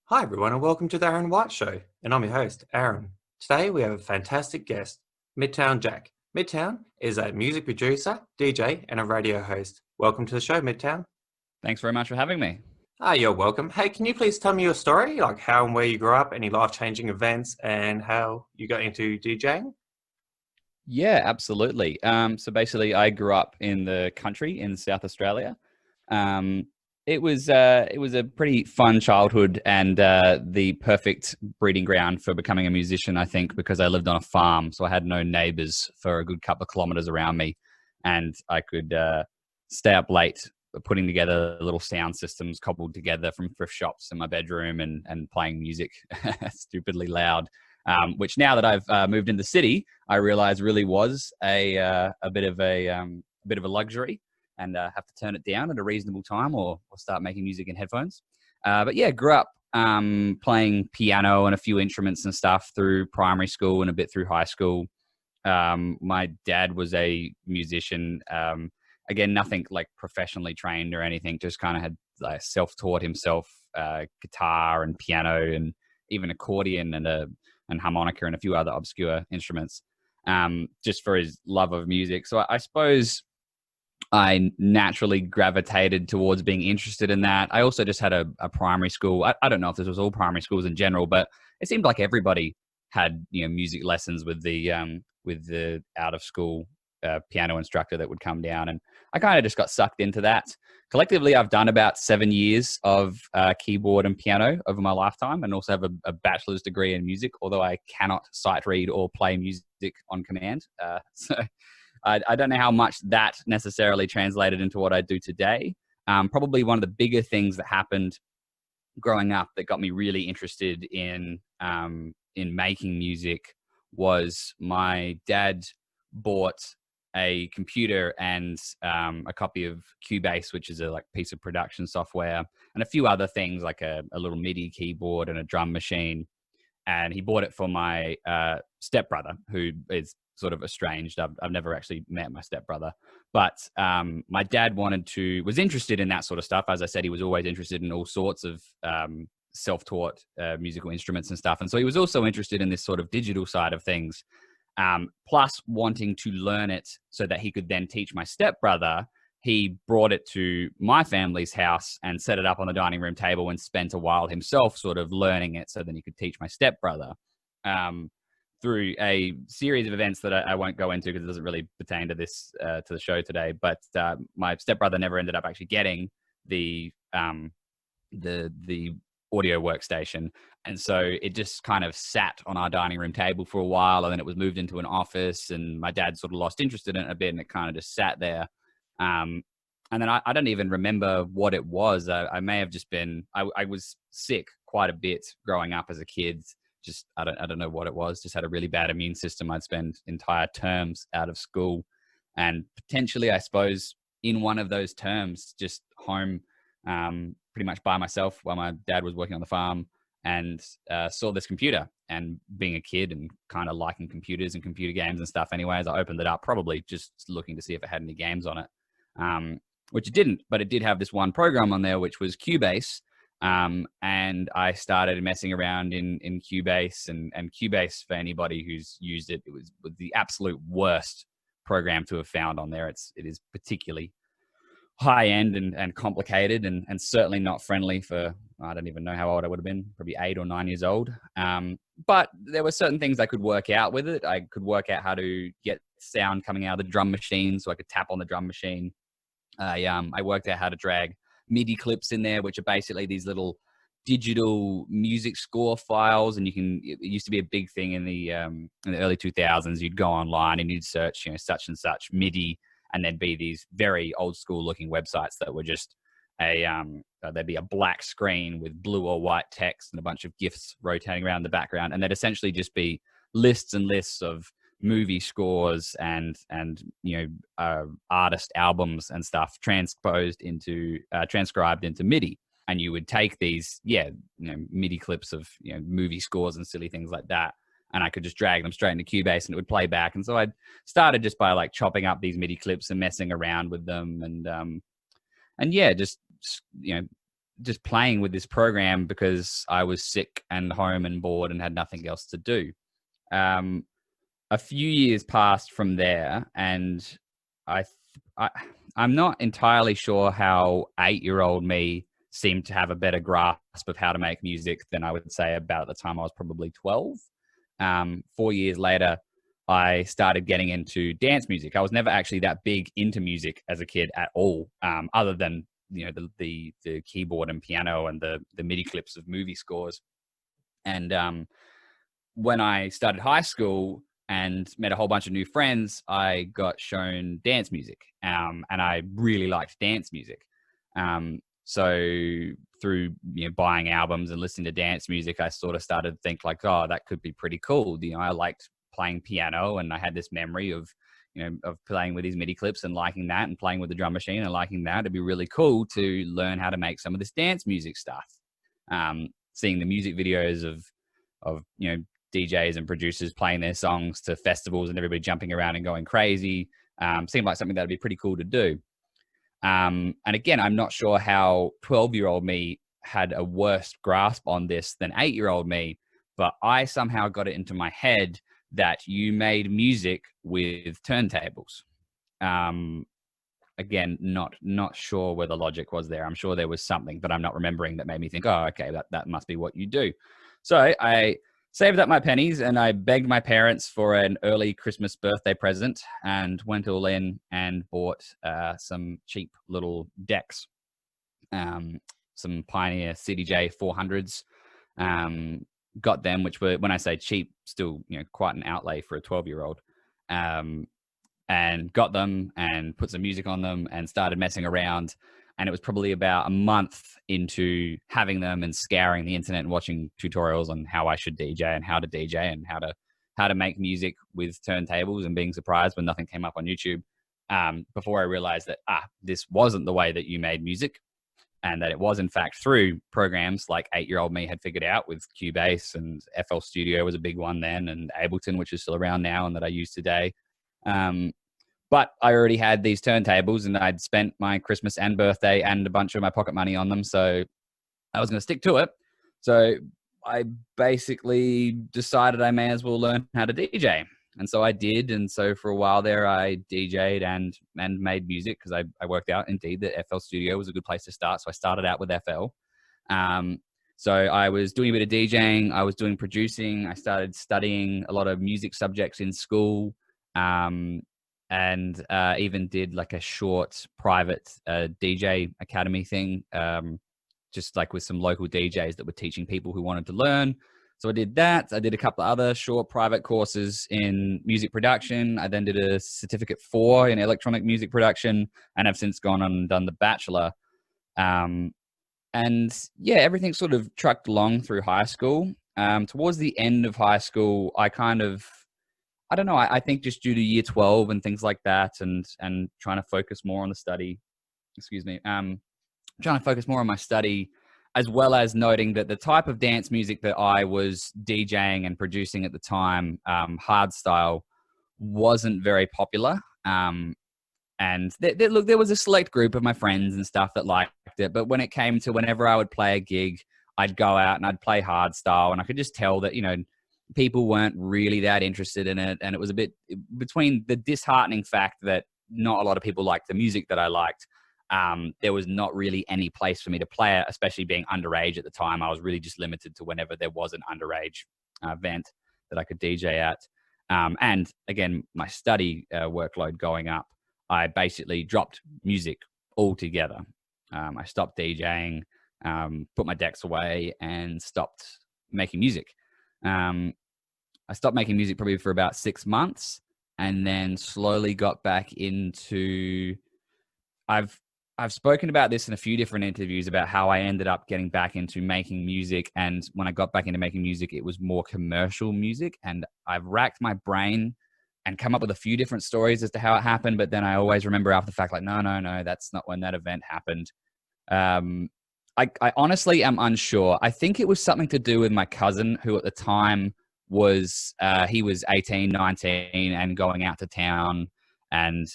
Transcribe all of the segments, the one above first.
Hi, everyone, and welcome to the Aaron White Show. And I'm your host, Aaron. Today, we have a fantastic guest, Midtown Jack. Midtown is a music producer, DJ, and a radio host. Welcome to the show, Midtown. Thanks very much for having me. You're welcome. Hey, can you please tell me your story, like how and where you grew up, any life-changing events, and how you got into DJing? Yeah, absolutely. So basically, I grew up in the country in South Australia. Um, it was a pretty fun childhood and the perfect breeding ground for becoming a musician, I think, because I lived on a farm, so I had no neighbours for a good couple of kilometres around me, and I could stay up late putting together little sound systems cobbled together from thrift shops in my bedroom and playing music stupidly loud. Which now that I've moved in the city, I realize really was a bit of a luxury, and have to turn it down at a reasonable time or start making music in headphones. But yeah, grew up playing piano and a few instruments and stuff through primary school and a bit through high school. My dad was a musician. Again, nothing like professionally trained or anything, just kind of had self-taught himself guitar and piano and even accordion and harmonica and a few other obscure instruments, just for his love of music. So I suppose I naturally gravitated towards being interested in that. I also just had a primary school. I don't know if this was all primary schools in general, but it seemed like everybody had music lessons with the out of school piano instructor that would come down, and I kind of just got sucked into that. Collectively, I've done about 7 years of keyboard and piano over my lifetime, and also have a bachelor's degree in music, although I cannot sight read or play music on command. So I don't know how much that necessarily translated into what I do today. Probably one of the bigger things that happened growing up that got me really interested in making music was my dad bought a computer and a copy of Cubase, which is a piece of production software, and a few other things like a little MIDI keyboard and a drum machine. And he bought it for my stepbrother, who is sort of estranged. I've never actually met my stepbrother, but my dad was interested in that sort of stuff. As I said, he was always interested in all sorts of self-taught musical instruments and stuff. And so he was also interested in this sort of digital side of things. Plus wanting to learn it so that he could then teach my stepbrother. He brought it to my family's house and set it up on the dining room table and spent a while himself sort of learning it so then he could teach my stepbrother, through a series of events that I won't go into because it doesn't really pertain to this, to the show today. But my stepbrother never ended up actually getting the audio workstation. And so it just kind of sat on our dining room table for a while, and then it was moved into an office, and my dad sort of lost interest in it a bit, and it kind of just sat there. And then I don't even remember what it was. I may have just been, I was sick quite a bit growing up as a kid. Just, I don't know what it was. Just had a really bad immune system. I'd spend entire terms out of school, and potentially, I suppose, in one of those terms, just home, pretty much by myself while my dad was working on the farm, and saw this computer. And being a kid and kind of liking computers and computer games and stuff anyways, I opened it up, probably just looking to see if it had any games on it, which it didn't, but it did have this one program on there, which was Cubase. And I started messing around in Cubase, and Cubase, for anybody who's used it, it was the absolute worst program to have found on there. It is particularly high end and complicated, and certainly not friendly for, I don't even know how old I would have been, probably 8 or 9 years old. But there were certain things I could work out with it. I could work out how to get sound coming out of the drum machine, so I could tap on the drum machine. I worked out how to drag MIDI clips in there, which are basically these little digital music score files. And it used to be a big thing in the early 2000s. You'd go online and you'd search, such and such MIDI, and there'd be these very old school looking websites that were just there'd be a black screen with blue or white text and a bunch of GIFs rotating around the background. And they'd essentially just be lists and lists of movie scores and artist albums and stuff transcribed into MIDI. And you would take these MIDI clips of movie scores and silly things like that, and I could just drag them straight into Cubase and it would play back. And so I started just by chopping up these MIDI clips and messing around with them, and just just playing with this program because I was sick and home and bored and had nothing else to do. A few years passed from there, and I'm not entirely sure how 8-year-old me seemed to have a better grasp of how to make music than I would say about at the time I was probably 12. 4 years later, I started getting into dance music. I was never actually that big into music as a kid at all, other than the keyboard and piano and the MIDI clips of movie scores. And when I started high school and met a whole bunch of new friends, I got shown dance music, and I really liked dance music. So through buying albums and listening to dance music, I sort of started to think like, oh, that could be pretty cool. I liked playing piano, and I had this memory of playing with these MIDI clips and liking that, and playing with the drum machine and liking that. It'd be really cool to learn how to make some of this dance music stuff. Seeing the music videos of DJs and producers playing their songs to festivals and everybody jumping around and going crazy seemed like something that'd be pretty cool to do. And again, I'm not sure how 12-year-old me had a worse grasp on this than 8-year-old me, but I somehow got it into my head that you made music with turntables. Again, not sure where the logic was there. I'm sure there was something, but I'm not remembering, that made me think, oh, okay, that must be what you do. So I saved up my pennies and I begged my parents for an early Christmas birthday present, and went all in and bought some cheap little decks, some Pioneer CDJ 400s. Got them, which were, when I say cheap, still quite an outlay for a 12-year-old. And got them and put some music on them and started messing around. And it was probably about a month into having them and scouring the internet and watching tutorials on how I should DJ and how to DJ and how to make music with turntables, and being surprised when nothing came up on YouTube, before I realized that, this wasn't the way that you made music, and that it was in fact through programs like 8-year-old me had figured out, with Cubase, and FL Studio was a big one then, and Ableton, which is still around now and that I use today. But I already had these turntables, and I'd spent my Christmas and birthday and a bunch of my pocket money on them. So I was going to stick to it. So I basically decided I may as well learn how to DJ. And so I did. And so for a while there, I DJ'd and made music, because I worked out indeed that FL Studio was a good place to start. So I started out with FL. So I was doing a bit of DJing. I was doing producing. I started studying a lot of music subjects in school. And even did like a short private DJ academy thing, just like with some local DJs that were teaching people who wanted to learn. So I did that. I did a couple of other short private courses in music production. I then did a certificate 4 in electronic music production, and have since gone on and done the bachelor. And yeah, everything sort of trucked along through high school. Towards the end of high school, I don't know. I think just due to year 12 and things like that, and trying to focus more on the study, trying to focus more on my study, as well as noting that the type of dance music that I was DJing and producing at the time, hardstyle, wasn't very popular. And look, there was a select group of my friends and stuff that liked it, but when it came to whenever I would play a gig, I'd go out and I'd play hardstyle, and I could just tell that, people weren't really that interested in it. And it was a bit between the disheartening fact that not a lot of people liked the music that I liked. There was not really any place for me to play it, especially being underage at the time. I was really just limited to whenever there was an underage event that I could DJ at. And again, my study workload going up, I basically dropped music altogether. I stopped DJing, put my decks away, and stopped making music. I stopped making music probably for about 6 months, and then slowly got back into, I've spoken about this in a few different interviews about how I ended up getting back into making music. And when I got back into making music, it was more commercial music, and I've racked my brain and come up with a few different stories as to how it happened. But then I always remember after the fact, like, no, that's not when that event happened. I honestly am unsure. I think it was something to do with my cousin, who at the time was, he was 18, 19 and going out to town and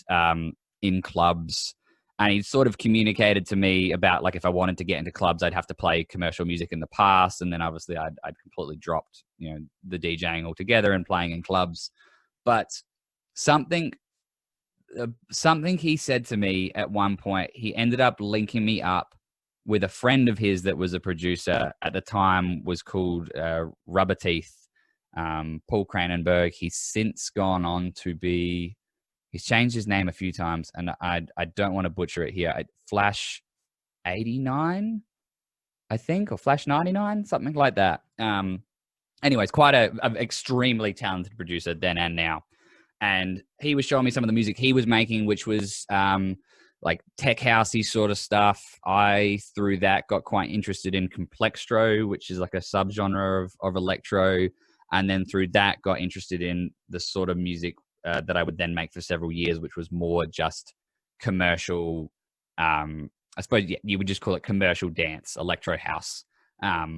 in clubs. And he sort of communicated to me about like if I wanted to get into clubs, I'd have to play commercial music in the past, and then obviously I'd completely dropped the DJing altogether and playing in clubs. But something he said to me at one point, he ended up linking me up with a friend of his that was a producer at the time, was called Rubber Teeth, Paul Cranenberg. He's since gone on to be, he's changed his name a few times, and I don't want to butcher it here. Flash 89, I think, or Flash 99, something like that. Anyways, quite an extremely talented producer then and now. And he was showing me some of the music he was making, which was like tech housey sort of stuff. I, through that, got quite interested in complextro, which is like a subgenre of electro. And then through that, got interested in the sort of music that I would then make for several years, which was more just commercial. I suppose you would just call it commercial dance, electro house. Kept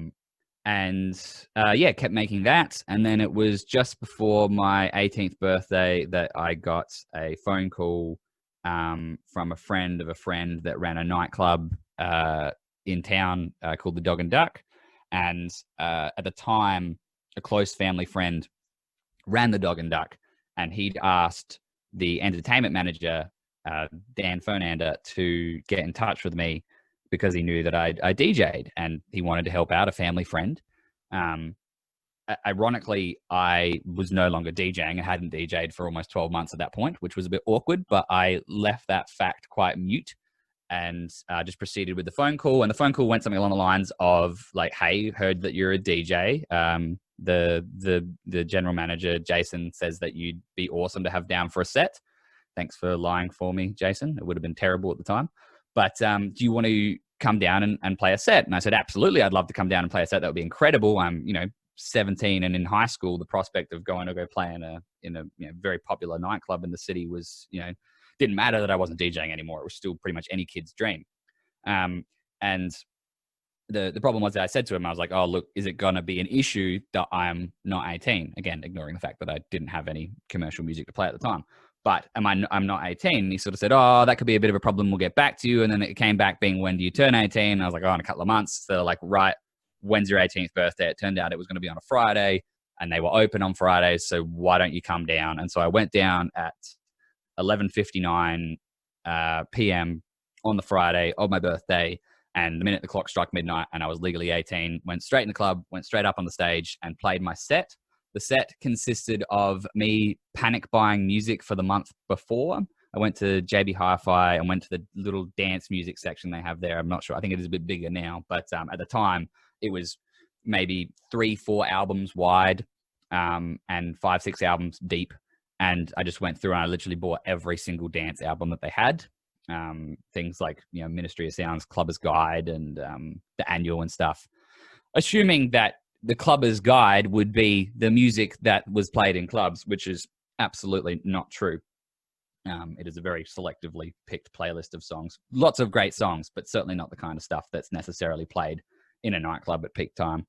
making that. And then it was just before my 18th birthday that I got a phone call from a friend of a friend that ran a nightclub in town called the Dog and Duck. And at the time, a close family friend ran the Dog and Duck, and he'd asked the entertainment manager, Dan Fernander, to get in touch with me because he knew that I DJ'd and he wanted to help out a family friend. Ironically, I was no longer DJing. I hadn't DJ'd for almost 12 months at that point, which was a bit awkward, but I left that fact quite mute and just proceeded with the phone call. And the phone call went something along the lines of like, "Hey, heard that you're a DJ. The general manager, Jason, says that you'd be awesome to have down for a set. Thanks for lying for me, Jason. It would have been terrible at the time. But do you want to come down and play a set?" And I said, "Absolutely. I'd love to come down and play a set. That would be incredible. I'm, 17 and in high school, the prospect of going to go play in a very popular nightclub in the city was, didn't matter that I wasn't DJing anymore. It was still pretty much any kid's dream." And the problem was that I said to him, I was like, "Oh, look, is it going to be an issue that I'm not 18? Again, ignoring the fact that I didn't have any commercial music to play at the time. But I'm not 18. And he sort of said, "Oh, that could be a bit of a problem. We'll get back to you." And then it came back being, "When do you turn 18? And I was like, "Oh, in a couple of months." So they're like, "Right, when's your 18th birthday?" It turned out it was going to be on a Friday, and they were open on Fridays. So why don't you come down? And so I went down at 11:59 p.m. on the Friday of my birthday. And the minute the clock struck midnight and I was legally 18, went straight in the club, went straight up on the stage and played my set. The set consisted of me panic buying music for the month before. I went to JB Hi-Fi and went to the little dance music section they have there. I'm not sure. I think it is a bit bigger now. But at the time, it was maybe 3-4 albums wide and 5-6 albums deep. And I just went through and I literally bought every single dance album that they had. Things like, Ministry of Sound's Clubber's Guide and the Annual and stuff. Assuming that the Clubber's Guide would be the music that was played in clubs, which is absolutely not true. It is a very selectively picked playlist of songs. Lots of great songs, but certainly not the kind of stuff that's necessarily played in a nightclub at peak time.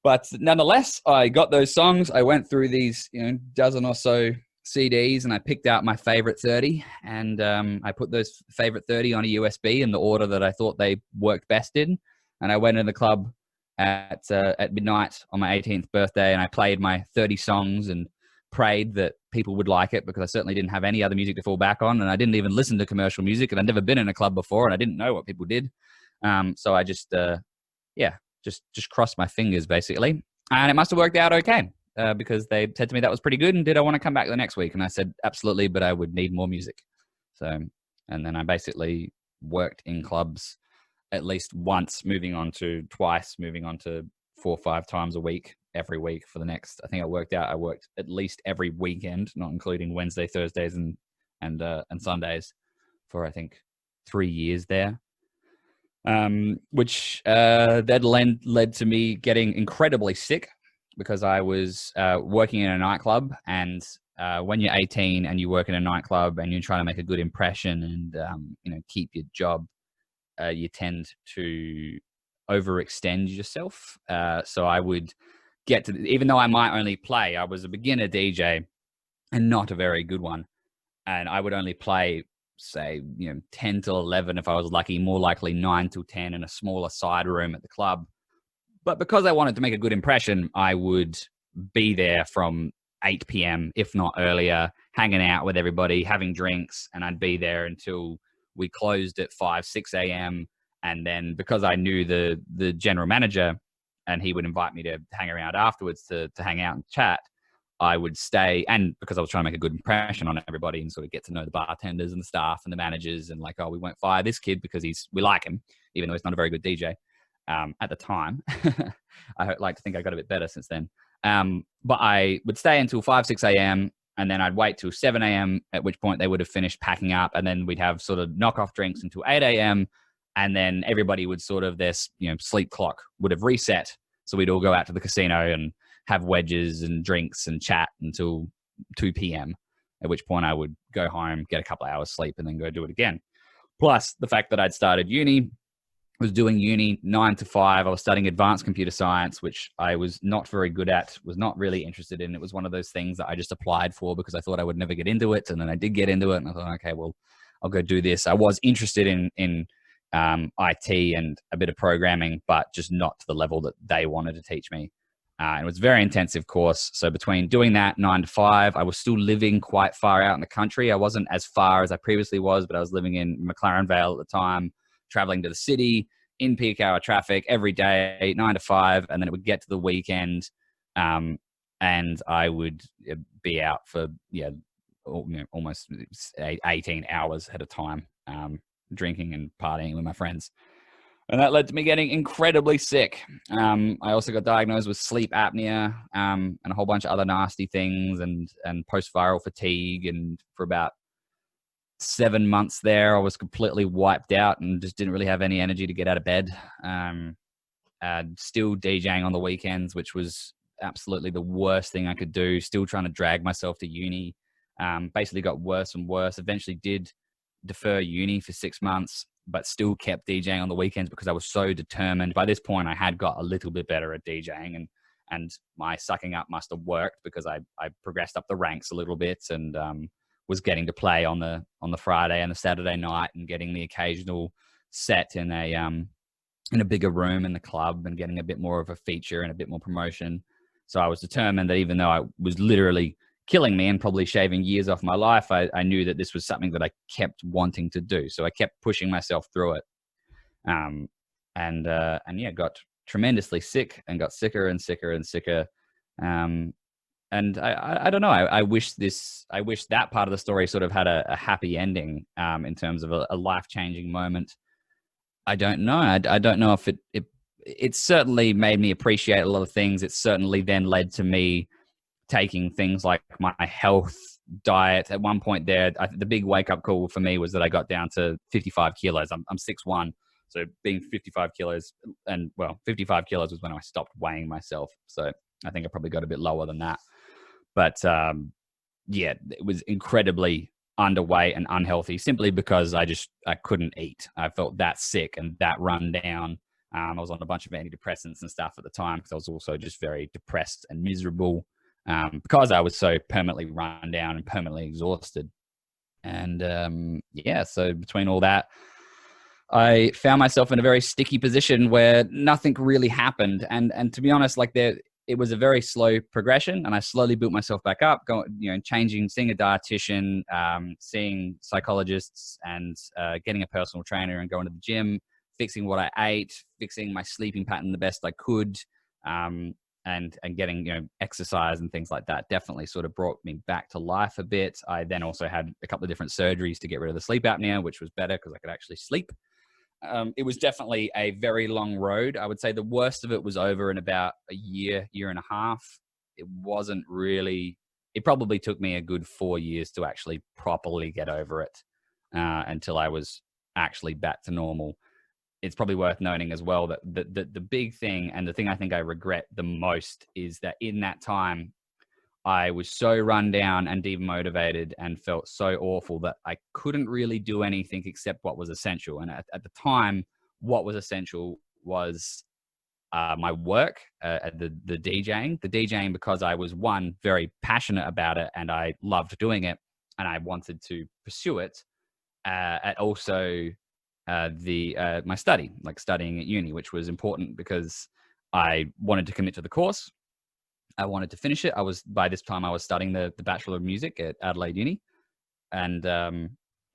But nonetheless, I got those songs. I went through these, dozen or so CDs and I picked out my favorite 30 and I put those favorite 30 on a USB in the order that I thought they worked best in. And I went in the club at midnight on my 18th birthday and I played my 30 songs and prayed that people would like it because I certainly didn't have any other music to fall back on. And I didn't even listen to commercial music and I'd never been in a club before and I didn't know what people did. So I just crossed my fingers basically. And it must have worked out okay. Because they said to me that was pretty good and did I want to come back the next week? And I said, absolutely, but I would need more music. So, and then I basically worked in clubs at least once, moving on to twice, moving on to 4 or 5 times a week, every week for the next, I think I worked at least every weekend, not including Wednesday, Thursdays and Sundays for, I think, 3 years there. Which that led to me getting incredibly sick. Because I was working in a nightclub and when you're 18 and you work in a nightclub and you're trying to make a good impression and, keep your job, you tend to overextend yourself. So I would get to, even though I might only play, I was a beginner DJ and not a very good one. And I would only play say, 10 till 11 if I was lucky, more likely 9 till 10 in a smaller side room at the club. But because I wanted to make a good impression, I would be there from 8 p.m., if not earlier, hanging out with everybody, having drinks, and I'd be there until we closed at 5, 6 a.m. And then because I knew the general manager and he would invite me to hang around afterwards to hang out and chat, I would stay. And because I was trying to make a good impression on everybody and sort of get to know the bartenders and the staff and the managers and like, oh, we won't fire this kid because we like him, even though he's not a very good DJ at the time. I like to think I got a bit better since then. But I would stay until 5, 6 a.m. and then I'd wait till 7 a.m., at which point they would have finished packing up. And then we'd have sort of knockoff drinks until 8 a.m. And then everybody would sort of, their sleep clock would have reset. So we'd all go out to the casino and have wedges and drinks and chat until 2 p.m., at which point I would go home, get a couple of hours sleep, and then go do it again. Plus the fact that I'd started uni, was doing uni 9 to 5. I was studying advanced computer science, which I was not very good at, was not really interested in. It was one of those things that I just applied for because I thought I would never get into it. And then I did get into it and I thought, okay, well, I'll go do this. I was interested in IT and a bit of programming, but just not to the level that they wanted to teach me. And it was a very intensive course. So between doing that 9 to 5, I was still living quite far out in the country. I wasn't as far as I previously was, but I was living in McLaren Vale at the time, traveling to the city in peak hour traffic every day, 9 to 5. And then it would get to the weekend. And I would be out for, almost 18 hours at a time, drinking and partying with my friends. And that led to me getting incredibly sick. I also got diagnosed with sleep apnea and a whole bunch of other nasty things and post-viral fatigue. And for about 7 months there, I was completely wiped out and just didn't really have any energy to get out of bed. Still DJing on the weekends, which was absolutely the worst thing I could do. Still trying to drag myself to uni. Basically got worse and worse. Eventually did defer uni for 6 months, but still kept DJing on the weekends because I was so determined. By this point, I had got a little bit better at DJing, and my sucking up must have worked because I progressed up the ranks a little bit and was getting to play on the Friday and the Saturday night and getting the occasional set in a bigger room in the club and getting a bit more of a feature and a bit more promotion. So I was determined that even though I was literally killing me and probably shaving years off my life, I knew that this was something that I kept wanting to do. So I kept pushing myself through it. Got tremendously sick and got sicker and sicker and sicker. And I don't know. I wish that part of the story sort of had a happy ending in terms of a life-changing moment. I don't know. I don't know if it certainly made me appreciate a lot of things. It certainly then led to me taking things like my health, diet. At one point there, the big wake-up call for me was that I got down to 55 kilos. I'm 6'1", so being 55 kilos, 55 kilos was when I stopped weighing myself. So I think I probably got a bit lower than that. But it was incredibly underweight and unhealthy simply because I couldn't eat. I felt that sick and that run down. I was on a bunch of antidepressants and stuff at the time because I was also just very depressed and miserable. Because I was so permanently run down and permanently exhausted. And so between all that, I found myself in a very sticky position where nothing really happened. And to be honest, it was a very slow progression, and I slowly built myself back up, changing, seeing a dietitian, seeing psychologists, and getting a personal trainer and going to the gym, fixing what I ate, fixing my sleeping pattern the best I could. And getting, exercise and things like that definitely sort of brought me back to life a bit. I then also had a couple of different surgeries to get rid of the sleep apnea, which was better because I could actually sleep. It was definitely a very long road. I would say the worst of it was over in about a year and a half. It probably took me a good 4 years to actually properly get over it until I was actually back to normal. It's probably worth noting as well that the big thing, and the thing I think I regret the most, is that in that time, I was so run down and demotivated and felt so awful that I couldn't really do anything except what was essential. And at the time, what was essential was my work, the DJing. The DJing because I was, one, very passionate about it and I loved doing it and I wanted to pursue it. and also my study, like studying at uni, which was important because I wanted to commit to the course. I wanted to finish it. By this time I was studying the Bachelor of Music at Adelaide Uni, and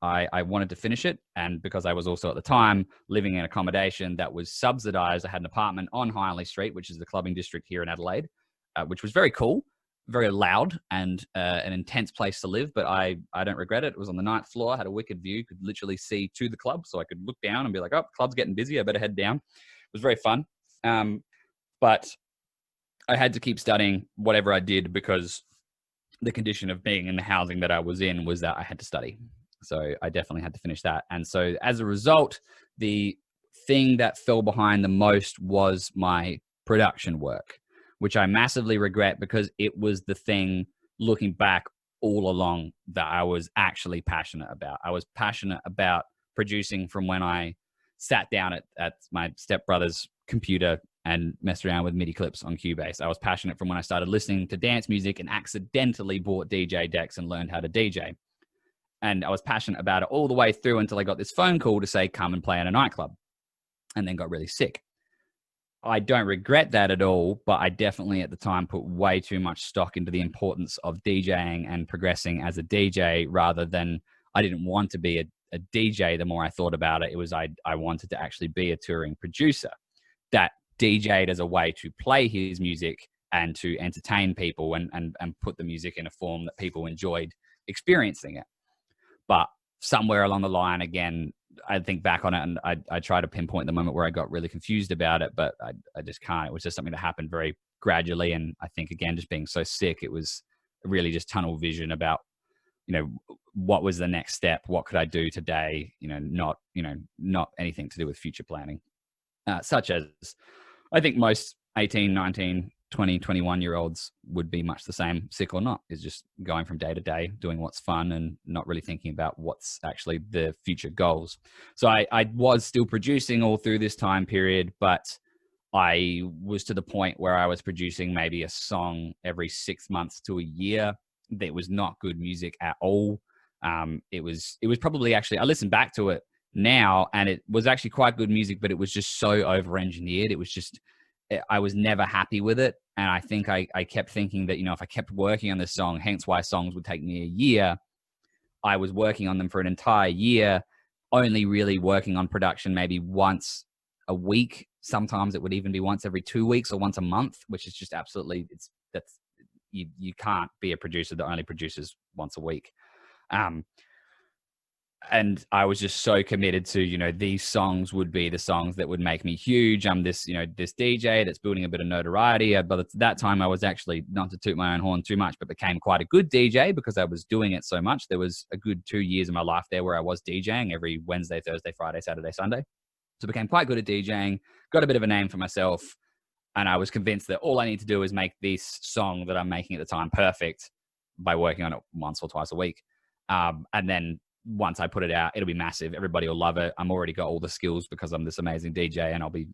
I wanted to finish it. And because I was also at the time living in accommodation that was subsidized, I had an apartment on Hindley Street, which is the clubbing district here in Adelaide, which was very cool, very loud, and an intense place to live. But I don't regret it. It was on the 9th floor, had a wicked view, could literally see to the club. So I could look down and be like, oh, club's getting busy, I better head down. It was very fun. But I had to keep studying whatever I did because the condition of being in the housing that I was in was that I had to study. So I definitely had to finish that. And so as a result, the thing that fell behind the most was my production work, which I massively regret because it was the thing, looking back, all along that I was actually passionate about. I was passionate about producing from when I sat down at my stepbrother's computer and messed around with MIDI clips on Cubase. I was passionate from when I started listening to dance music and accidentally bought DJ decks and learned how to DJ. And I was passionate about it all the way through until I got this phone call to say, come and play in a nightclub, and then got really sick. I don't regret that at all, but I definitely at the time put way too much stock into the importance of DJing and progressing as a DJ rather than I didn't want to be a DJ. The more I thought about it, it was I wanted to actually be a touring producer that DJ'd as a way to play his music and to entertain people and put the music in a form that people enjoyed experiencing it. But somewhere along the line, again, I think back on it and I try to pinpoint the moment where I got really confused about it, but I just can't. It was just something that happened very gradually. And I think, again, just being so sick, it was really just tunnel vision about, what was the next step? What could I do today? Not anything to do with future planning, such as I think most 18, 19, 20, 21-year-olds would be much the same, sick or not, is just going from day to day, doing what's fun and not really thinking about what's actually the future goals. So I was still producing all through this time period, but I was to the point where I was producing maybe a song every 6 months to a year. That was not good music at all. It was probably actually, I listen back to it now and it was actually quite good music, but it was just so over-engineered. It was just, I was never happy with it. And I think I kept thinking that, if I kept working on this song, hence why songs would take me a year, I was working on them for an entire year, only really working on production maybe once a week. Sometimes it would even be once every 2 weeks or once a month, which is just absolutely, you can't be a producer that only produces once a week. And I was just so committed to, these songs would be the songs that would make me huge. I'm this DJ that's building a bit of notoriety. But at that time I was actually, not to toot my own horn too much, but became quite a good DJ because I was doing it so much. There was a good 2 years of my life there where I was DJing every Wednesday, Thursday, Friday, Saturday, Sunday. So I became quite good at DJing, got a bit of a name for myself. And I was convinced that all I need to do is make this song that I'm making at the time perfect by working on it once or twice a week. And then once I put it out, it'll be massive. Everybody will love it. I'm already got all the skills because I'm this amazing DJ and I'll be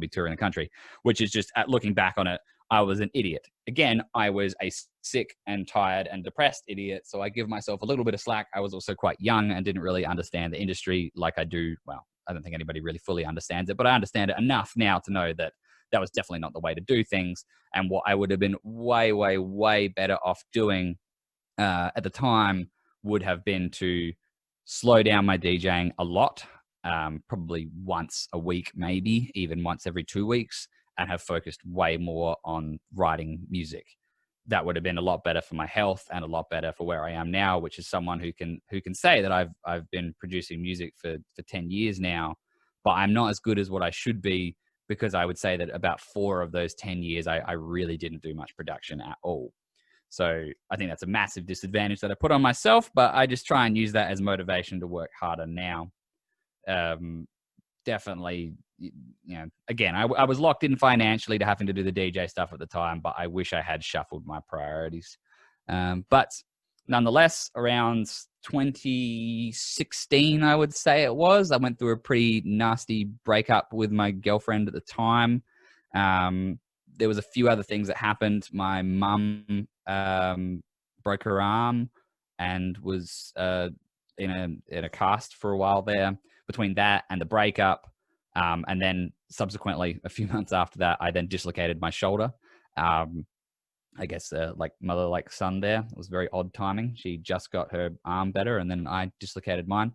touring the country, which is just, at looking back on it, I was an idiot. Again, I was a sick and tired and depressed idiot. So I give myself a little bit of slack. I was also quite young and didn't really understand the industry like I do. Well, I don't think anybody really fully understands it, but I understand it enough now to know that that was definitely not the way to do things. And what I would have been way, way, way better off doing at the time would have been to slow down my DJing a lot, probably once a week, maybe even once every 2 weeks, and have focused way more on writing music. That would have been a lot better for my health and a lot better for where I am now, which is someone who can say that I've been producing music for 10 years now, but I'm not as good as what I should be, because I would say that about 4 of those 10 years, I really didn't do much production at all. So I think that's a massive disadvantage that I put on myself, but I just try and use that as motivation to work harder now. Definitely, again, I was locked in financially to having to do the DJ stuff at the time, but I wish I had shuffled my priorities. But nonetheless, around 2016, I would say it was, I went through a pretty nasty breakup with my girlfriend at the time. There was a few other things that happened. My mum broke her arm and was in a cast for a while there. Between that and the breakup, and then subsequently a few months after that, I then dislocated my shoulder. I guess like mother like son there. It was very odd timing. She just got her arm better, and then I dislocated mine.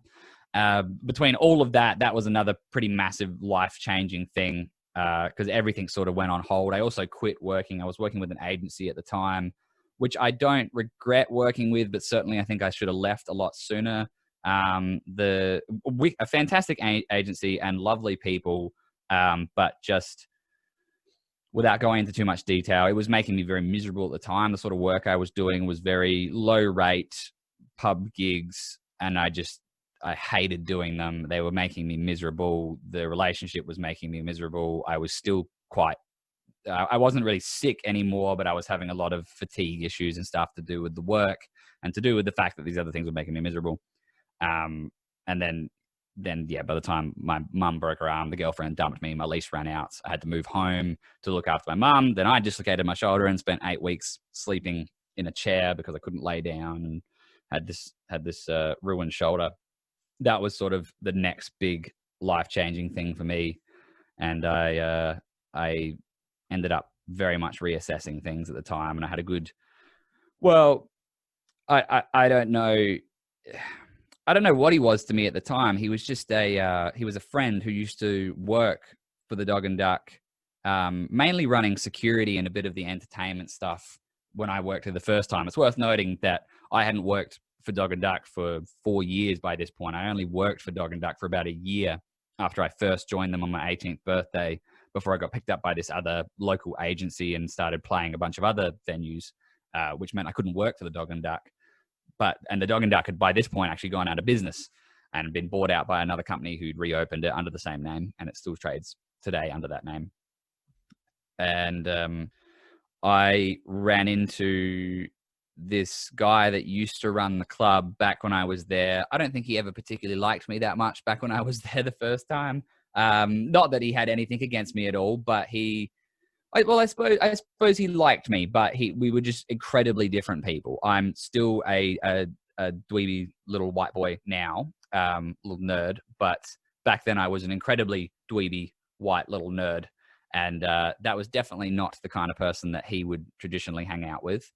Between all of that, that was another pretty massive life-changing thing, because everything sort of went on hold. I also quit working. I was working with an agency at the time, which I don't regret working with, but certainly I think I should have left a lot sooner. A fantastic agency and lovely people, but just without going into too much detail, it was making me very miserable at the time. The sort of work I was doing was very low rate pub gigs, and I hated doing them. They were making me miserable. The relationship was making me miserable. I was still I wasn't really sick anymore, but I was having a lot of fatigue issues and stuff to do with the work and to do with the fact that these other things were making me miserable. And then yeah, by the time my mum broke her arm, the girlfriend dumped me, my lease ran out. I had to move home to look after my mum. Then I dislocated my shoulder and spent 8 weeks sleeping in a chair because I couldn't lay down, and had this ruined shoulder. That was sort of the next big life-changing thing for me. And I ended up very much reassessing things at the time. And I had a good, I don't know. I don't know what he was to me at the time. He was just he was a friend who used to work for the Dog and Duck, mainly running security and a bit of the entertainment stuff when I worked there the first time. It's worth noting that I hadn't worked for Dog and Duck for 4 years by this point. I only worked for Dog and Duck for about a year after I first joined them on my 18th birthday, before I got picked up by this other local agency and started playing a bunch of other venues, which meant I couldn't work for the Dog and Duck. And the Dog and Duck had by this point actually gone out of business and been bought out by another company who'd reopened it under the same name, and it still trades today under that name. And I ran into this guy that used to run the club back when I was there. I don't think he ever particularly liked me that much back when I was there the first time. Not that he had anything against me at all, but I suppose he liked me, but we were just incredibly different people. I'm still a dweeby little white boy now, little nerd, but back then I was an incredibly dweeby white little nerd. And that was definitely not the kind of person that he would traditionally hang out with.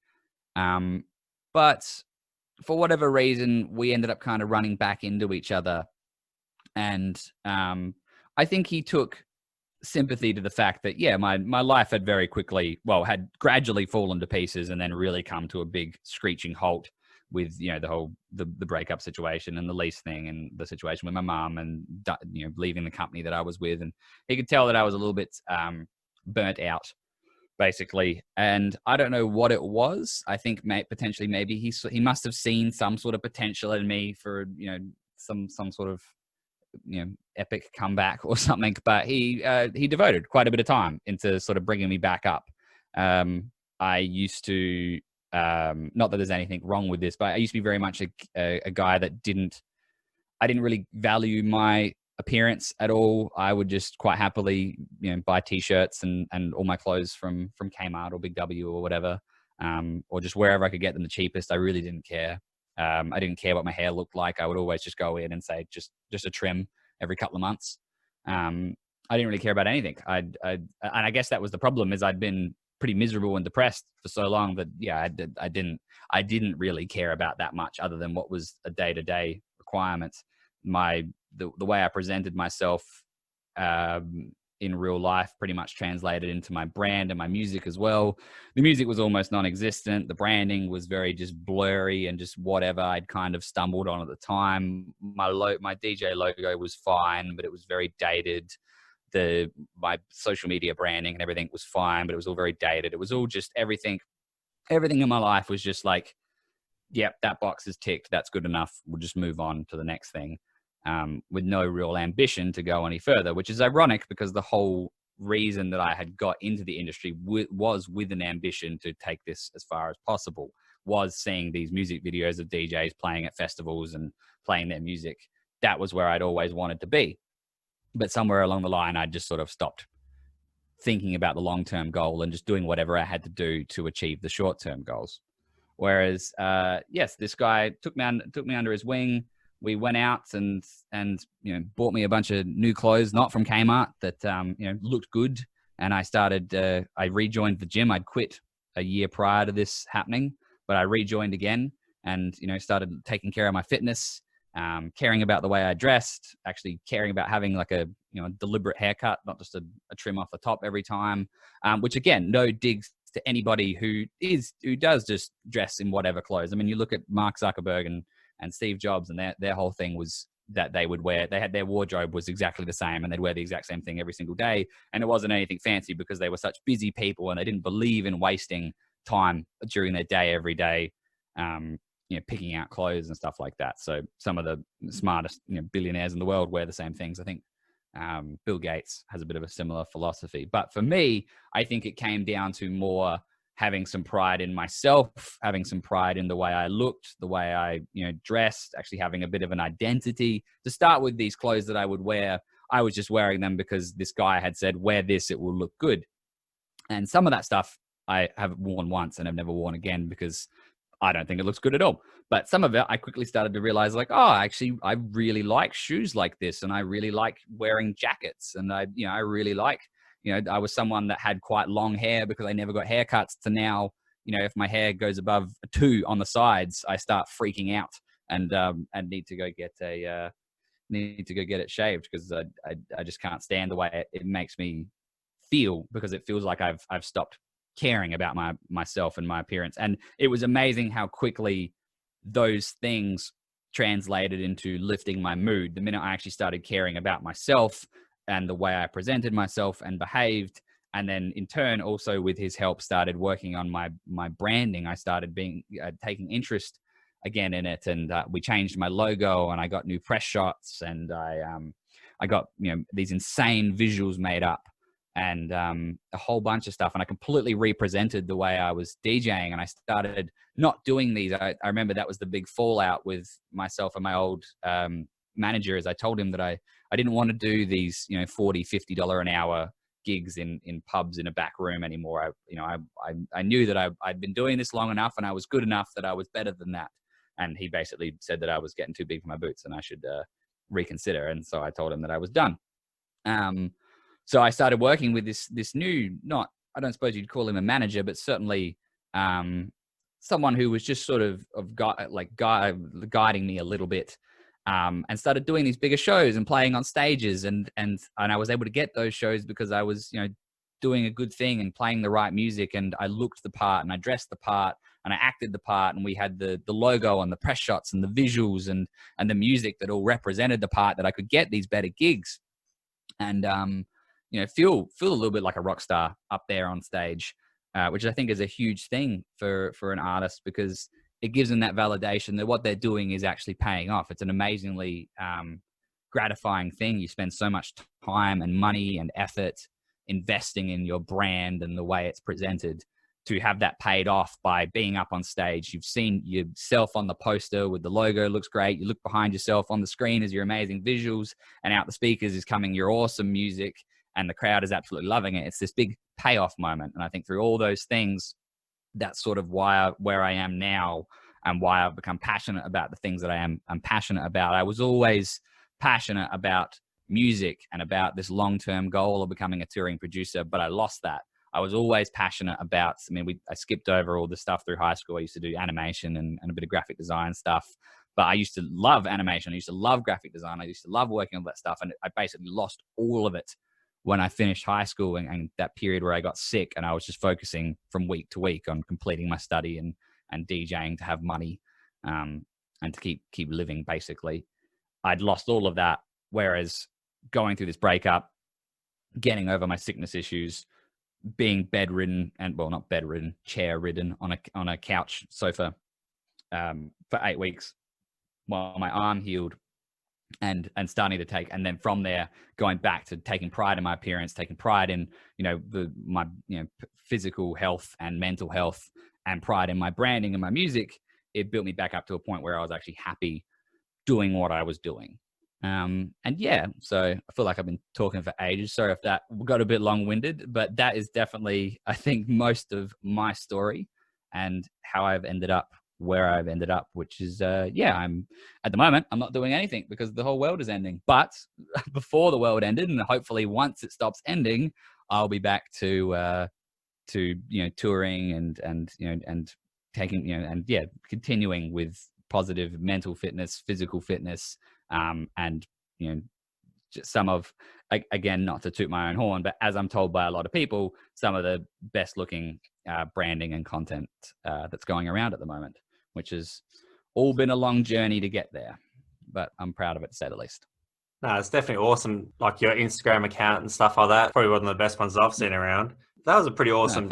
But for whatever reason, we ended up kind of running back into each other. And I think he took sympathy to the fact that, yeah, my life had had gradually fallen to pieces and then really come to a big screeching halt with, the breakup situation and the lease thing and the situation with my mom and, leaving the company that I was with. And he could tell that I was a little bit burnt out, basically. And I don't know what it was. I think potentially maybe he must have seen some sort of potential in me for, some sort of, epic comeback or something, but he devoted quite a bit of time into sort of bringing me back up. I used to, not that there's anything wrong with this, but I used to be very much a guy that I didn't really value my appearance at all. I would just quite happily, buy t-shirts and all my clothes from Kmart or Big W or whatever, or just wherever I could get them the cheapest. I really didn't care. I didn't care what my hair looked like. I would always just go in and say, just a trim every couple of months. I didn't really care about anything. And I guess that was the problem, is I'd been pretty miserable and depressed for so long that, yeah, I didn't really care about that much other than what was a day-to-day requirement. The way I presented myself, in real life pretty much translated into my brand and my music as well. The music was almost non-existent. The branding was very just blurry and just whatever I'd kind of stumbled on at the time. My DJ logo was fine, but it was very dated. My social media branding and everything was fine, but it was all very dated. It was all just everything in my life was just like, yep, that box is ticked. That's good enough. We'll just move on to the next thing. With no real ambition to go any further, which is ironic because the whole reason that I had got into the industry was with an ambition to take this as far as possible, was seeing these music videos of DJs playing at festivals and playing their music. That was where I'd always wanted to be. But somewhere along the line, I just sort of stopped thinking about the long-term goal and just doing whatever I had to do to achieve the short-term goals. Whereas, yes, this guy took me under his wing. we went out and bought me a bunch of new clothes, not from Kmart, that looked good. And I rejoined the gym. I'd quit a year prior to this happening, but I rejoined again and started taking care of my fitness, caring about the way I dressed, actually caring about having like a deliberate haircut, not just a trim off the top every time. Which again, no digs to anybody who does just dress in whatever clothes. I mean, you look at Mark Zuckerberg and Steve Jobs, and their whole thing was that they would wear, their wardrobe was exactly the same, and they'd wear the exact same thing every single day. And it wasn't anything fancy because they were such busy people and they didn't believe in wasting time during their day every day, picking out clothes and stuff like that. So some of the smartest billionaires in the world wear the same things. I think Bill Gates has a bit of a similar philosophy. But for me, I think it came down to more having some pride in myself, having some pride in the way I looked, the way I dressed, actually having a bit of an identity. To start with, these clothes that I would wear, I was just wearing them because this guy had said, wear this, it will look good. And some of that stuff I have worn once and have never worn again because I don't think it looks good at all. But some of it, I quickly started to realize, like, oh, actually, I really like shoes like this, and I really like wearing jackets, and I really like, I was someone that had quite long hair because I never got haircuts. To now, if my hair goes above a 2 on the sides, I start freaking out and need to go get it shaved because I just can't stand the way it makes me feel, because it feels like I've stopped caring about myself and my appearance. And it was amazing how quickly those things translated into lifting my mood. The minute I actually started caring about myself and the way I presented myself and behaved, and then in turn also with his help started working on my branding, I started taking interest again in it, and we changed my logo, and I got new press shots, and I got these insane visuals made up, and a whole bunch of stuff. And I completely represented the way I was DJing, and I started not doing these. I remember that was the big fallout with myself and my old manager, as I told him that I didn't want to do these, $40, $50 an hour gigs in pubs in a back room anymore. I knew that I'd been doing this long enough and I was good enough that I was better than that. And he basically said that I was getting too big for my boots and I should reconsider. And so I told him that I was done. So I started working with this new, I don't suppose you'd call him a manager, but certainly someone who was just sort of guiding me a little bit, and started doing these bigger shows and playing on stages. And I was able to get those shows because I was, doing a good thing and playing the right music, and I looked the part and I dressed the part and I acted the part, and we had the logo and the press shots and the visuals and the music that all represented the part, that I could get these better gigs and, feel a little bit like a rock star up there on stage, which I think is a huge thing for an artist, because it gives them that validation that what they're doing is actually paying off. It's an amazingly gratifying thing. You spend so much time and money and effort investing in your brand and the way it's presented, to have that paid off by being up on stage. You've seen yourself on the poster with the logo, looks great. You look behind yourself on the screen as your amazing visuals, and out the speakers is coming your awesome music, and the crowd is absolutely loving it. It's this big payoff moment. And I think through all those things, that's sort of where I am now, and why I've become passionate about the things that I'm passionate about. I was always passionate about music and about this long-term goal of becoming a touring producer, but I lost that. I was always passionate about, I skipped over all the stuff through high school. I used to do animation and a bit of graphic design stuff, but I used to love animation. I used to love graphic design. I used to love working on that stuff. And I basically lost all of it when I finished high school, and that period where I got sick, and I was just focusing from week to week on completing my study and DJing to have money, and to keep living, basically. I'd lost all of that. Whereas going through this breakup, getting over my sickness issues, being bedridden, and not bedridden, chair ridden on a couch sofa for 8 weeks while my arm healed, and starting to take, and then from there going back to taking pride in my appearance, taking pride in my physical health and mental health, and pride in my branding and my music. It built me back up to a point where I was actually happy doing what I was doing. So I feel like I've been talking for ages. Sorry if that got a bit long-winded, but that is definitely, I think, most of my story and how I've ended up where I've ended up, which is, I'm at the moment, I'm not doing anything because the whole world is ending. But before the world ended, and hopefully once it stops ending, I'll be back to touring and taking, continuing with positive mental fitness, physical fitness, and just some of, again, not to toot my own horn, but as I'm told by a lot of people, some of the best looking branding and content that's going around at the moment, which has all been a long journey to get there, but I'm proud of it, to say the least. No, it's definitely awesome. Like your Instagram account and stuff like that, probably one of the best ones I've seen around. That was a pretty awesome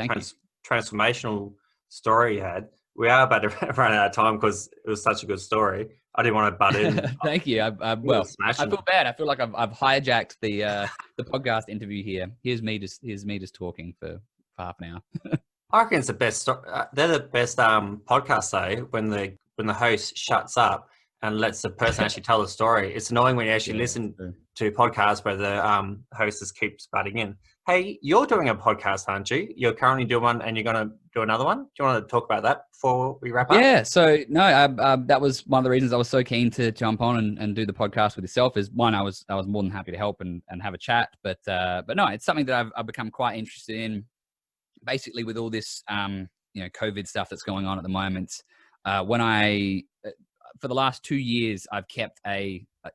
transformational story you had. We are about to run out of time because it was such a good story. I didn't want to butt in. Thank you. I feel bad. I feel like I've hijacked the podcast interview here. Here's me just talking for half an hour. I reckon it's the best. They're the best podcasts though when the host shuts up and lets the person actually tell the story. It's annoying when you actually listen to podcasts where the host just keeps butting in. Hey, you're doing a podcast, aren't you? You're currently doing one and you're going to do another one. Do you want to talk about that before we wrap up? Yeah. So no, that was one of the reasons I was so keen to jump on and do the podcast with yourself. Is one, I was more than happy to help and have a chat, but no, it's something that I've become quite interested in. Basically, with all this COVID stuff that's going on at the moment, for the last 2 years, I've kept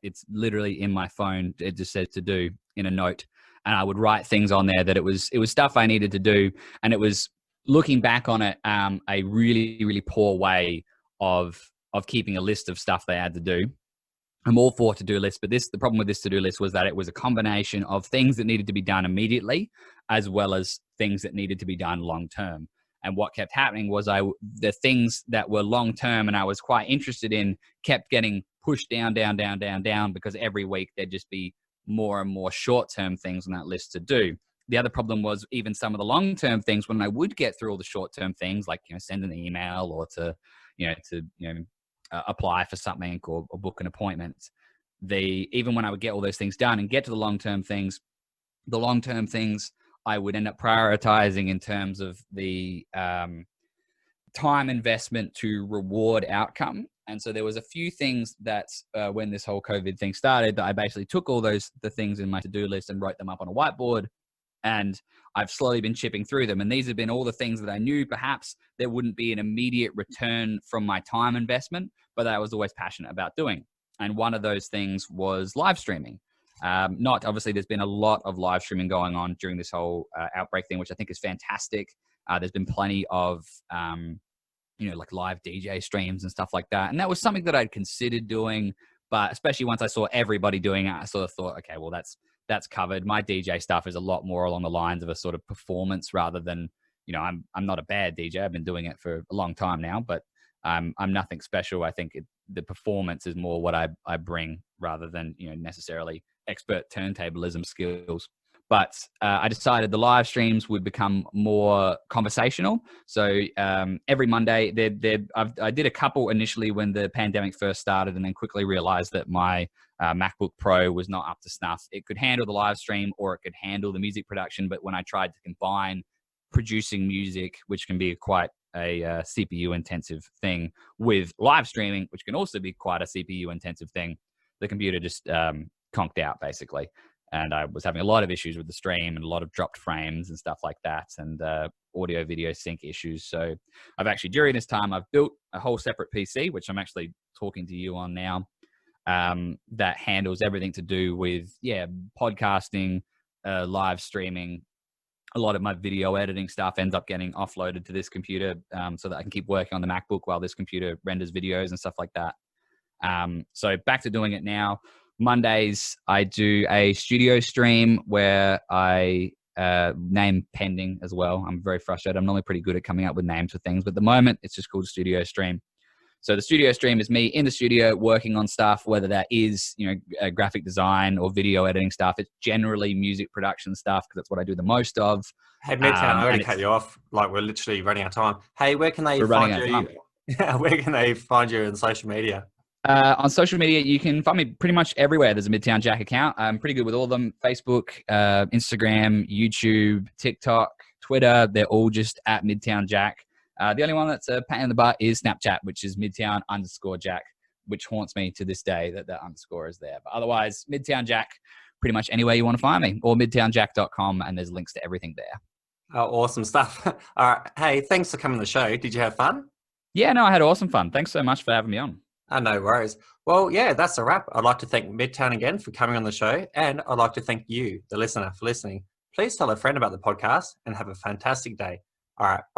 it's literally in my phone. It just says to do in a note. And I would write things on there that it was stuff I needed to do. And it was, looking back on it, a really, really poor way of keeping a list of stuff they had to do. I'm all for to-do lists, but the problem with this to-do list was that it was a combination of things that needed to be done immediately, as well as things that needed to be done long-term. And what kept happening was the things that were long-term and I was quite interested in kept getting pushed down, because every week there'd just be more and more short-term things on that list to do. The other problem was even some of the long-term things, when I would get through all the short-term things, like send an email or to apply for something or book an appointment. Even when I would get all those things done and get to the long-term things I would end up prioritizing in terms of the time investment to reward outcome. And so there was a few things that when this whole COVID thing started, that I basically took all the things in my to-do list and wrote them up on a whiteboard. And I've slowly been chipping through them. And these have been all the things that I knew perhaps there wouldn't be an immediate return from my time investment, but that I was always passionate about doing. And one of those things was live streaming. Obviously, there's been a lot of live streaming going on during this whole outbreak thing, which I think is fantastic. There's been plenty of like live DJ streams and stuff like that. And that was something that I'd considered doing, but especially once I saw everybody doing it, I sort of thought, okay, well, that's covered. My DJ stuff is a lot more along the lines of a sort of performance rather than, I'm not a bad DJ. I've been doing it for a long time now, but I'm nothing special. I think the performance is more what I bring rather than, necessarily expert turntablism skills. But I decided the live streams would become more conversational. So every Monday, I did a couple initially when the pandemic first started, and then quickly realized that my MacBook Pro was not up to snuff. It could handle the live stream or it could handle the music production. But when I tried to combine producing music, which can be quite a CPU intensive thing, with live streaming, which can also be quite a CPU intensive thing, the computer just conked out basically. And I was having a lot of issues with the stream and a lot of dropped frames and stuff like that, and audio video sync issues. So I've actually, during this time, I've built a whole separate PC, which I'm actually talking to you on now, that handles everything to do with, podcasting, live streaming. A lot of my video editing stuff ends up getting offloaded to this computer so that I can keep working on the MacBook while this computer renders videos and stuff like that. So back to doing it now. Mondays, I do a studio stream where I name pending as well. I'm very frustrated. I'm normally pretty good at coming up with names for things, but at the moment it's just called studio stream. So the studio stream is me in the studio working on stuff, whether that is, graphic design or video editing stuff. It's generally music production stuff because that's what I do the most of. Hey, Midtown, I already cut you off. Like, we're literally running out of time. Hey, where can they find you? Where can they find you on social media? On social media, you can find me pretty much everywhere. There's a Midtown Jack account. I'm pretty good with all of them. Facebook, Instagram, YouTube, TikTok, Twitter. They're all just at Midtown Jack. The only one that's a pain in the butt is Snapchat, which is Midtown_Jack, which haunts me to this day that the underscore is there. But otherwise, Midtown Jack, pretty much anywhere you want to find me, or midtownjack.com, and there's links to everything there. Oh, awesome stuff. All right. Hey, thanks for coming on the show. Did you have fun? Yeah, no, I had awesome fun. Thanks so much for having me on. Oh, no worries. Well, yeah, that's a wrap. I'd like to thank Midtown again for coming on the show, and I'd like to thank you, the listener, for listening. Please tell a friend about the podcast and have a fantastic day. All right. Bye.